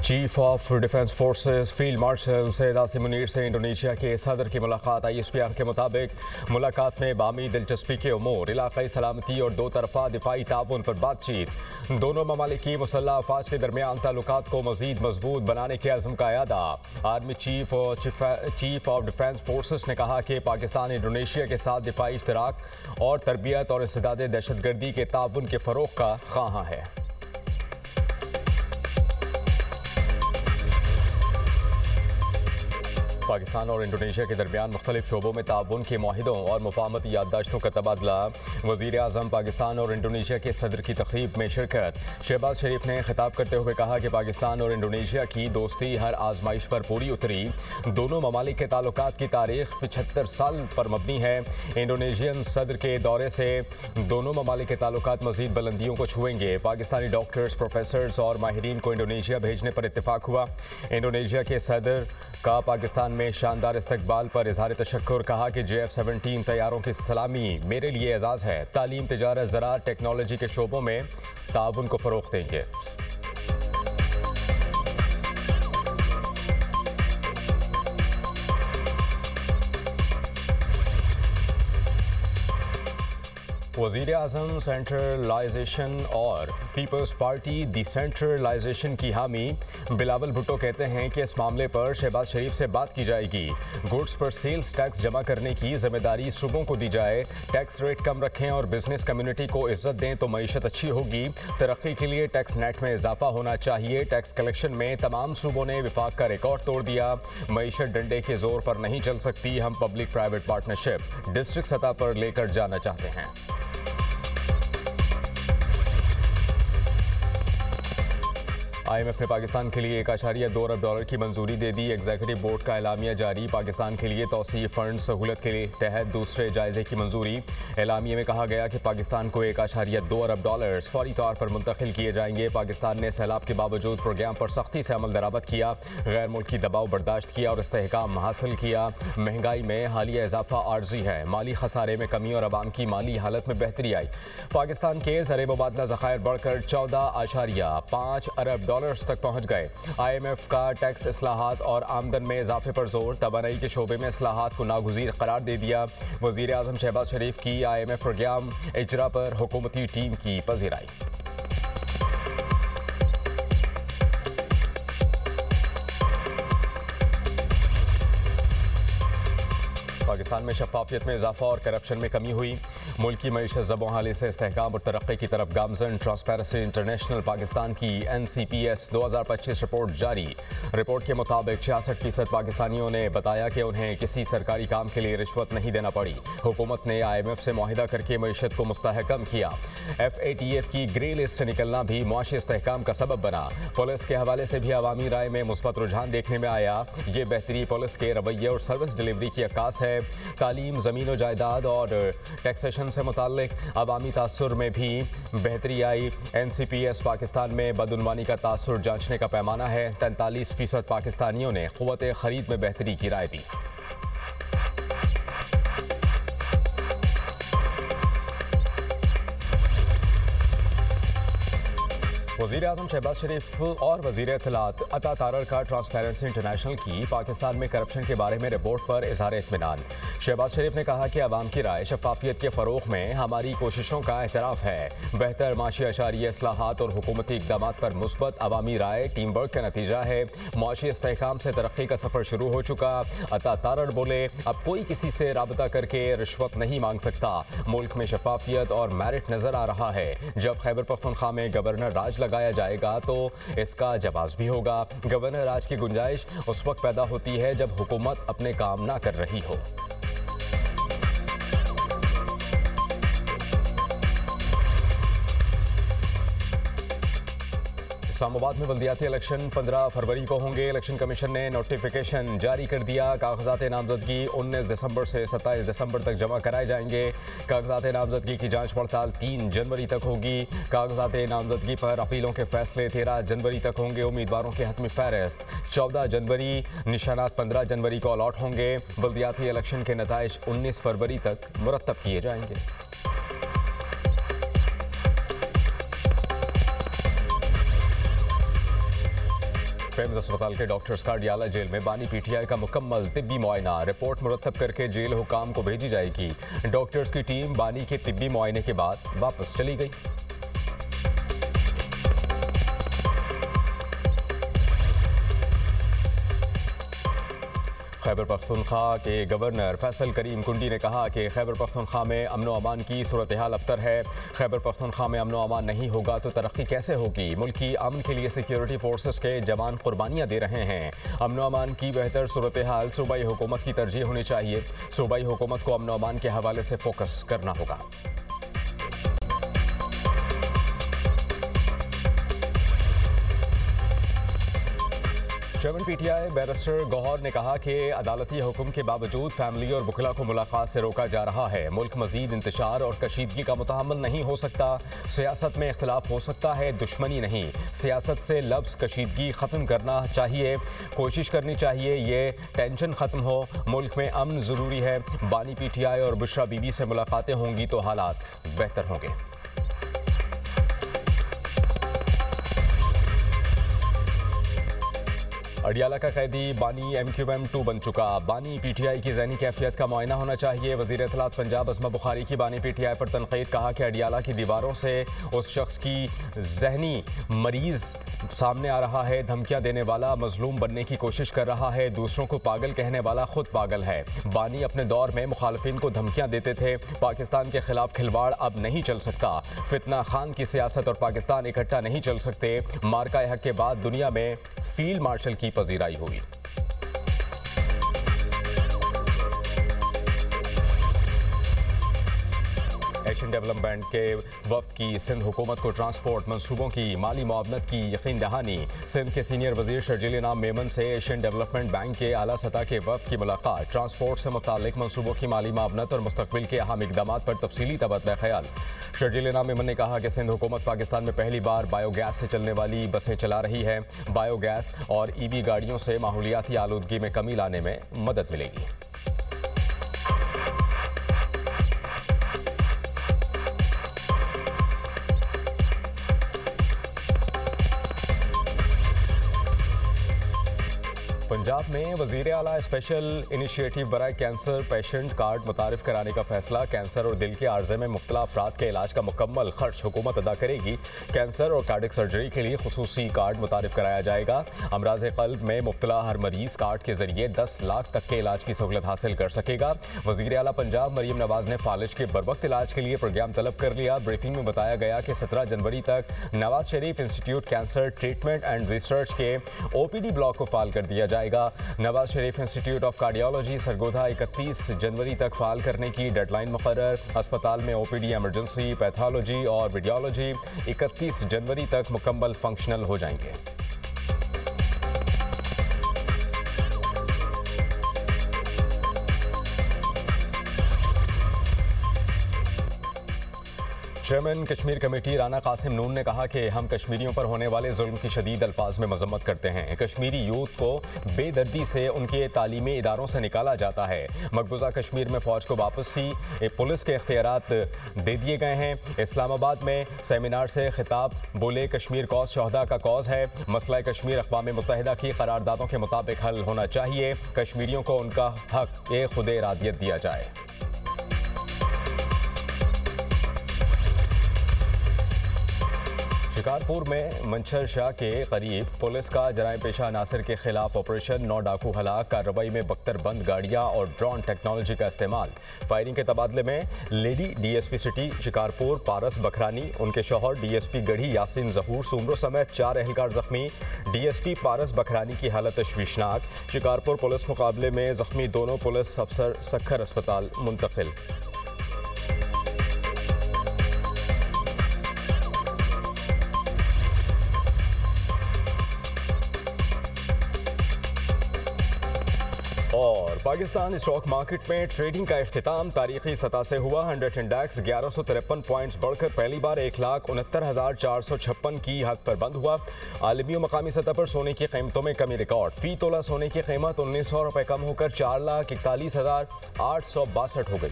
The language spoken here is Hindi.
Chief of defence forces field marshal Syed Asim Munir से इंडोनेशिया के सदर की मुलाकात। ISPR के मुताबिक मुलाकात में बामी दिलचस्पी के उमूर, इलाकाई सलामती और दो तरफा दिफाई ताउन पर बातचीत। दोनों ममालिक की मुसल्लह अफवाज के दरमियान ताल्लुकात को मजीद मजबूत बनाने के अज़्म का अयादा। Army chief of defence forces ने कहा कि पाकिस्तान इंडोनेशिया के साथ दिफाई इश्तराक और तरबियत और इस्तिदाद दहशतगर्दी के ताउन के फ़रोग़ का ख़्वाह है। पाकिस्तान और इंडोनेशिया के दरमियान मुख्तलिफ शोबों में ताउन के मुआहिदों और मुफाहमती याददाश्तों का तबादला। वज़ीर आज़म पाकिस्तान और इंडोनेशिया के सदर की तक़रीब में शिरकत। शहबाज शरीफ ने खिताब करते हुए कहा कि पाकिस्तान और इंडोनेशिया की दोस्ती हर आजमाइश पर पूरी उतरी। दोनों ममालिक के ताल्लुकात की तारीख 75 साल पर मबनी है। इंडोनेशियन सदर के दौरे से दोनों ममालिक के ताल्लुकात मजीद बुलंदियों को छुएंगे। पाकिस्तानी डॉक्टर्स, प्रोफेसर्स और माहिरीन को इंडोनेशिया भेजने पर इत्तेफाक हुआ। इंडोनेशिया के सदर का पाकिस्तान में शानदार इस्तकबाल पर इजहार तशक्कुर। कहा कि JF-17 तैयारों की सलामी मेरे लिए एजाज़ है। तालीम, तिजारत, ज़राअत, टेक्नोलॉजी के शोबों में ताउन को फ़रोग़ देंगे। वज़ीर आज़म सेंट्रलाइजेशन और पीपल्स पार्टी डिसेंट्रलाइजेशन की हामी बिलावल भुट्टो कहते हैं कि इस मामले पर शहबाज शरीफ से बात की जाएगी। गुड्स पर सेल्स टैक्स जमा करने की जिम्मेदारी सूबों को दी जाए। टैक्स रेट कम रखें और बिजनेस कम्युनिटी को इज्जत दें तो मईशत अच्छी होगी। तरक्की के लिए टैक्स नेट में इजाफा होना चाहिए। टैक्स कलेक्शन में तमाम सूबों ने विफाक का रिकॉर्ड तोड़ दिया। मईशत डंडे के जोर पर नहीं चल सकती। हम पब्लिक प्राइवेट पार्टनरशिप डिस्ट्रिक्ट सतह पर लेकर जाना चाहते हैं। IMF ने पाकिस्तान के लिए $1.2 अरब की मंजूरी दे दी। एग्जीक्यूटिव बोर्ड का एलामिया जारी। पाकिस्तान के लिए तौसीफ फंड सहूलत के तहत दूसरे जायजे की मंजूरी। एलामिया में कहा गया कि पाकिस्तान को $1.2 अरब फौरी तौर पर मुंतकिल किए जाएंगे। पाकिस्तान ने सैलाब के बावजूद प्रोग्राम पर सख्ती से अमल दरामद किया, गैर मुल्की दबाव बर्दाश्त किया और इस्तेहकाम हासिल किया। महंगाई में हालिया इजाफा आर्जी है। माली खसारे में कमी और अवाम की माली हालत में बेहतरी आई। पाकिस्तान के ज़र मुबादला ज़खायर बढ़कर $14.5 अरब तक पहुंच गए। IMF का टैक्स इस्लाहात और आमदन में इजाफे पर जोर। तवानाई के शोबे में इस्लाहात को नागुज़ीर करार दे दिया। वज़ीर आज़म शहबाज शरीफ की IMF प्रोग्राम इजरा पर हुकूमती टीम की पज़ीराई। पाकिस्तान में शफाफियत में इजाफा और करप्शन में कमी हुई। मुल्की मईशत ज़बों हाली से इस्तेहकाम और तरक्की की तरफ गामजन। ट्रांसपेरेंसी इंटरनेशनल पाकिस्तान की NCPS 2025 रिपोर्ट जारी। रिपोर्ट के मुताबिक 66% पाकिस्तानियों ने बताया कि उन्हें किसी सरकारी काम के लिए रिश्वत नहीं देना पड़ी। हुकूमत ने IMF से मुआहिदा करके मईशत को मुस्तहकम किया। FATF की ग्रे लिस्ट से निकलना भी मुआशी इस्तेहकाम का सबब बना। पुलिस के हवाले से भी अवामी राय में मुस्बत रुझान देखने में आया। ये बेहतरी पुलिस के रवैये और सर्विस डिलीवरी की अक्कास है। तालीम, ज़मीन और जायदाद और टैक्सेशन से मुताल्लिक अवामी तासुर में भी बेहतरी आई। NCPS पाकिस्तान में बदउनवानी का तासुर जांचने का पैमाना है। 43% पाकिस्तानियों ने क़ुव्वत ख़रीद में बेहतरी की राय दी। वज़ीर आज़म शहबाज शरीफ और वज़ीर इत्तलात अता तारड़ का ट्रांसपेरेंसी इंटरनेशनल की पाकिस्तान में करप्शन के बारे में रिपोर्ट पर इज़हार इत्मीनान। शहबाज शरीफ ने कहा कि अवाम की राय शफाफियत के फ़रोग़ में हमारी कोशिशों का एतराफ़ है। बेहतर माशी अशारिया इस्लाहात और हुकूमती इक़दाम पर मुस्बत अवामी राय टीम वर्क का नतीजा है। मुआशी इस्तेहकाम से तरक्की का सफ़र शुरू हो चुका। अता तारड़ बोले, अब कोई किसी से राबता करके रिश्वत नहीं मांग सकता। मुल्क में शफाफियत और मेरिट नज़र आ रहा है। जब खैबर पख्तूनख्वा में गवर्नर राज लगाया जाएगा तो इसका जवाब भी होगा। गवर्नर राज की गुंजाइश उस वक्त पैदा होती है जब हुकूमत अपने काम ना कर रही हो। इस्लामाबाद में बल्दियाती इलेक्शन 15 फरवरी को होंगे। इलेक्शन कमीशन ने नोटिफिकेशन जारी कर दिया। कागजात नामजदगी 19 दिसंबर से 27 दिसंबर तक जमा कराए जाएंगे। कागजात नामजदगी की जांच पड़ताल 3 जनवरी तक होगी। कागजात नामजदगी पर अपीलों के फैसले 13 जनवरी तक होंगे। उम्मीदवारों की हतमी फहरिस्त 14 जनवरी, निशानात 15 जनवरी को अलॉट होंगे। बल्दियाती इलेक्शन के नताइज 19 फरवरी तक मुरतब किए जाएंगे। फेम्स अस्पताल के डॉक्टर्स का अडियाला जेल में बानी पीटीआई का मुकम्मल तिब्बी मुआयना, रिपोर्ट मुरतब करके जेल हुकाम को भेजी जाएगी। डॉक्टर्स की टीम बानी के तिब्बी मुआयने के बाद वापस चली गई। खैबर पख्तूनख्वा के गवर्नर फैसल करीम कुंडी ने कहा कि खैबर पख्तूनख्वा में अमन व अमान की सूरत हाल अबतर है। खैबर पख्तूनख्वा में अमन व अमान नहीं होगा तो तरक्की कैसे होगी। मुल्क की अमन के लिए सिक्योरिटी फोर्सेस के जवान कुर्बानियाँ दे रहे हैं। अमन व अमान की बेहतर सूरत हाल सूबाई हुकूमत की तरजीह होनी चाहिए। सूबाई हुकूमत को अमन व अमान के हवाले से फोकस करना होगा। चेयरमैन पीटीआई बैरिस्टर गौहर ने कहा कि अदालती हुक्म के बावजूद फैमिली और वकला को मुलाकात से रोका जा रहा है। मुल्क मजीद इंतशार और कशीदगी का मुतहम्मल नहीं हो सकता। सियासत में इख्तिलाफ हो सकता है, दुश्मनी नहीं। सियासत से लफ्ज़ कशीदगी ख़त्म करना चाहिए, कोशिश करनी चाहिए ये टेंशन ख़त्म हो। मुल्क में अमन ज़रूरी है। बानी पीटीआई और बुशरा बीबी से मुलाकातें होंगी तो हालात बेहतर होंगे। अडियाला का कैदी बानी MQM2 बन चुका। बानी पीटीआई की ज़हनी कैफियत का मुआयना होना चाहिए। वज़ीर इत्तलात पंजाब अस्मा बुखारी की बानी पीटीआई पर तनकीद, कहा कि अडियाला की दीवारों से उस शख्स की ज़हनी मरीज़ सामने आ रहा है। धमकियां देने वाला मजलूम बनने की कोशिश कर रहा है। दूसरों को पागल कहने वाला खुद पागल है। बानी अपने दौर में मुखालफिन को धमकियां देते थे। पाकिस्तान के खिलाफ खिलवाड़ अब नहीं चल सकता। फितना खान की सियासत और पाकिस्तान इकट्ठा नहीं चल सकते। मार्का हक के बाद दुनिया में फील्ड मार्शल की पजीराई हुई। एशियन डेवलपमेंट के वफ्द की सिंध हुकूमत को ट्रांसपोर्ट मंसूबों की माली मुआवनत की यकीन दहानी। सिंध के सीनियर वजीर शर्जील इनाम मेमन से एशियन डेवलपमेंट बैंक के आला सतह के वफ्द की मुलाकात। ट्रांसपोर्ट से मुताल्लिक मंसूबों की माली मुआवनत और मुस्तकबिल के अहम इकदामात पर तफसीली तबादला ख्याल। शर्जील इनाम मेमन ने कहा कि सिंध हुकूमत पाकिस्तान में पहली बार बायोगैस से चलने वाली बसें चला रही है। बायोगैस और EV गाड़ियों से माहौलियाती आलूदगी में कमी लाने में मदद मिलेगी। पंजाब में वज़ीर आला स्पेशल इनिशिएटिव बराए कैंसर पेशेंट कार्ड मुतारिफ कराने का फैसला। कैंसर और दिल के आर्जे में मुब्तला अफराद के इलाज का मुकम्मल खर्च हुकूमत अदा करेगी। कैंसर और कार्डिक सर्जरी के लिए खुसूसी कार्ड मुतारिफ कराया जाएगा। अमराज़ क़ल्ब में मुब्तला हर मरीज़ कार्ड के जरिए 10 लाख तक के इलाज की सहूलत हासिल कर सकेगा। वज़ीर आला पंजाब मरीम नवाज ने फालिज के बरवक्त इलाज के लिए प्रोग्राम तलब कर लिया। ब्रीफिंग में बताया गया कि 17 जनवरी तक Nawaz Sharif institute cancer treatment and research के OPD ब्लॉक को फाल कर दिया जाएगा। Nawaz Sharif institute of cardiology Sargodha 31 जनवरी तक फाल करने की डेडलाइन मुकर्रर। अस्पताल में OPD, इमरजेंसी, पैथोलॉजी और रेडियोलॉजी 31 जनवरी तक मुकम्मल फंक्शनल हो जाएंगे। चेयरमैन कश्मीर कमेटी राना कासिम नून ने कहा कि हम कश्मीरियों पर होने वाले जुल्म की शदीद अल्फाज में मजम्मत करते हैं। कश्मीरी यूथ को बेदर्दी से उनके तालीमी इदारों से निकाला जाता है। मकबूजा कश्मीर में फ़ौज को वापसी पुलिस के इख्तियारात दे दिए गए हैं। इस्लामाबाद में सेमिनार से खिताब, बोले कश्मीर कौज शहदा का कौज है। मसला कश्मीर अक़वाम मुत्तहिदा की करारदादों के मुताबिक हल होना चाहिए। कश्मीरियों को उनका हक खुद इरादियत दिया जाए। शिकारपुर में मंशर शाह के करीब पुलिस का जराए पेशा नासिर के खिलाफ ऑपरेशन। 9 डाकू हलाक। कार्रवाई में बख्तर बंद गाड़ियां और ड्रोन टेक्नोलॉजी का इस्तेमाल। फायरिंग के तबादले में लेडी DSP सिटी शिकारपुर पारस बखरानी, उनके शौहर DSP गढ़ी यासिन जहूर सुमरो समेत 4 एहलकार जख्मी। DSP पारस बखरानी की हालत तशवीशनाक। शिकारपुर पुलिस मुकाबले में जख्मी दोनों पुलिस अफसर सखर अस्पताल मुंतकिल। और पाकिस्तान स्टॉक मार्केट में ट्रेडिंग का इख्तिताम तारीखी सतह से हुआ। 100 इंडेक्स 1153 पॉइंट्स बढ़कर पहली बार 1,69,456 की हद पर बंद हुआ। आलमी और मकामी सतह पर सोने की कीमतों में कमी रिकॉर्ड। फी तोला सोने की कीमत 1900 रुपये कम होकर 4,41,862 हो गई।